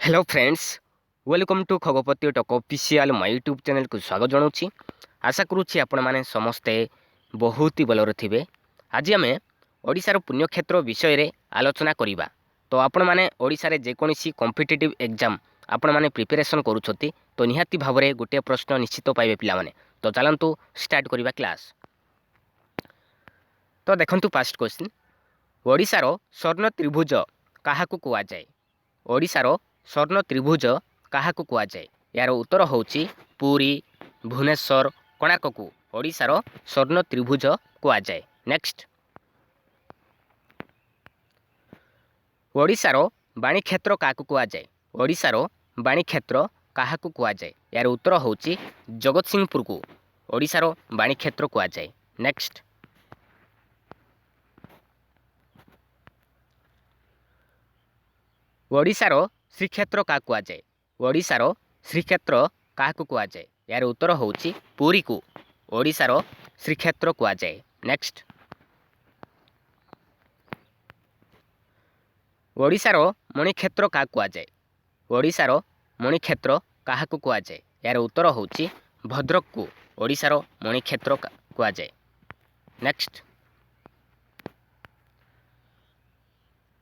Hello friends, welcome to खगोपति टक official मो YouTube channel को स्वागत जनाऊँ। आशा करुँची आपण मैंने समस्ते बहुत ही भलर थे। आज आम ओडिशार पुण्यक्षेत्र विषय रे आलोचना करवा। तो आपण मैंने ओडिशारे जेकोसी कॉम्पिटिटिव एग्जाम आपण मैंने प्रिपरेशन करूछती तो निहाती भाव में गोटे प्रश्न निश्चित पाइबे पिला माने। तो चलतु स्टार्ट करवा क्लास। तो देखंतु फर्स्ट क्वेश्चन, ओडिशार स्वर्ण त्रिभुज काहाकू कुआजाए? ओडिशार स्वर्ण त्रिभुज काहाकू कुआजाए? यार उत्तर होची पुरी, भुवनेश्वर, कोणार्क को ओडिशार स्वर्ण त्रिभुज कुआजाए। नेक्स्ट, ओडिशार बाणी क्षेत्र काहाकू कुआजाए? ओडिशार बाणी क्षेत्र काहाकू कुआजाए? यार उत्तर होची जगतसिंहपुर को ओडिशार बाणी क्षेत्र कुआजाए। नेक्स्ट, ओडिशार श्रीक्षेत्र क्या कुआजाए? ओडिशार श्रीक्षेत्र क्या कुआजाए? यार उत्तर होची पुरी को ओडिशार श्रीक्षेत्र कुआजाए। नेक्स्ट, ओडिशार मणिक्षेत्र क्या कुआजाए? ओडिशार मणिक्षेत्र क्या कुआजाए? यार उत्तर होची भद्रक को ओडिशार मणिक्षेत्र कुआजाए। नेक्स्ट,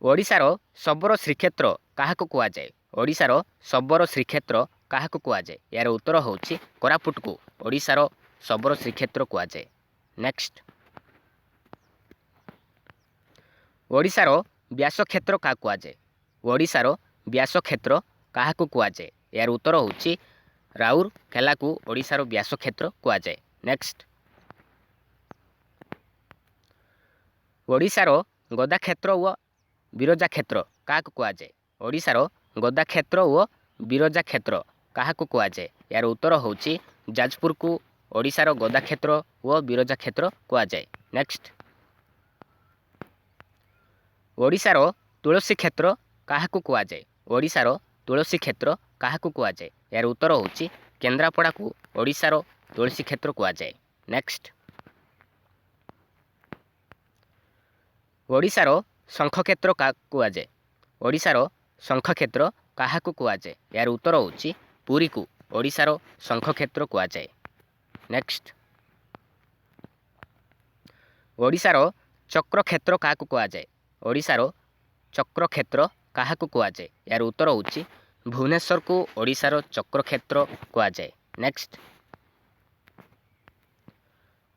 ओडिशार शबर श्रीक्षेत्र क्या कुआजाए? ओडिशार शबर श्रीक्षेत्र क्या कुआजाए? यार उत्तर होची कोरापुट को ओडिशार शबर श्रीक्षेत्र कुआजाए। नेक्स्ट, ओडिशार व्यास क्षेत्र क्या कुआजाए? ओडिशार व्यास क्षेत्र क्या कुआजाए? यार उत्तर होची राउरकेला को ओडिशार व्यास क्षेत्र कुआजाए। नेक्स्ट, ओडिशार गदा क्षेत्र व बिरजा क्षेत्र क्या कुआजाए? ओडिशार गदा क्षेत्र व बिरजा क्षेत्र क्या कुआजाए? यार उत्तर होची जाजपुर को ओडिशार गदा क्षेत्र व बिरजा क्षेत्र कुआजाए। नेक्स्ट, ओडिशार तुलसी क्षेत्र क्या कुआजाए? ओडिशार तुलसी क्षेत्र क्या कुआजाए? यार उत्तर होची केन्द्रापड़ा को ओडिशार तुलसी क्षेत्र कुआजाए। नेक्स्ट, ओडिशार शंख क्षेत्र क्या कुआजाए? ओडिशार शंख क्षेत्र क्या कुआजाए? यार उत्तर होची पुरी को ओडिशार शंख क्षेत्र कुआजाए। नेक्स्ट, ओडिशार चक्र क्षेत्र क्या कुआजाए? ओडिशार चक्र क्षेत्र क्या कुआजाए? यार उत्तर होची भुवनेश्वर को ओडिशार चक्र क्षेत्र कुआजाए। नेक्स्ट,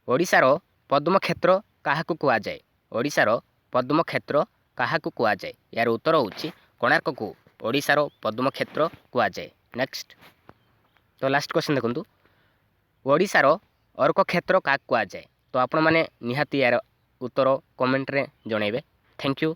ओडिशार पद्म क्षेत्र क्या कुआजाए? ओडिशार पद्म क्षेत्र क्या कुआजाए? यार उत्तर होची कोणार्क को ओडिशार पद्म क्षेत्र कुआजाए। नेक्स्ट, तो लास्ट क्वेश्चन देखंतु, ओडिशार अर्क क्षेत्र क्या कुआजाए? तो आपण माने निहाती यार उत्तर कमेंट रे जणेबे। Thank you.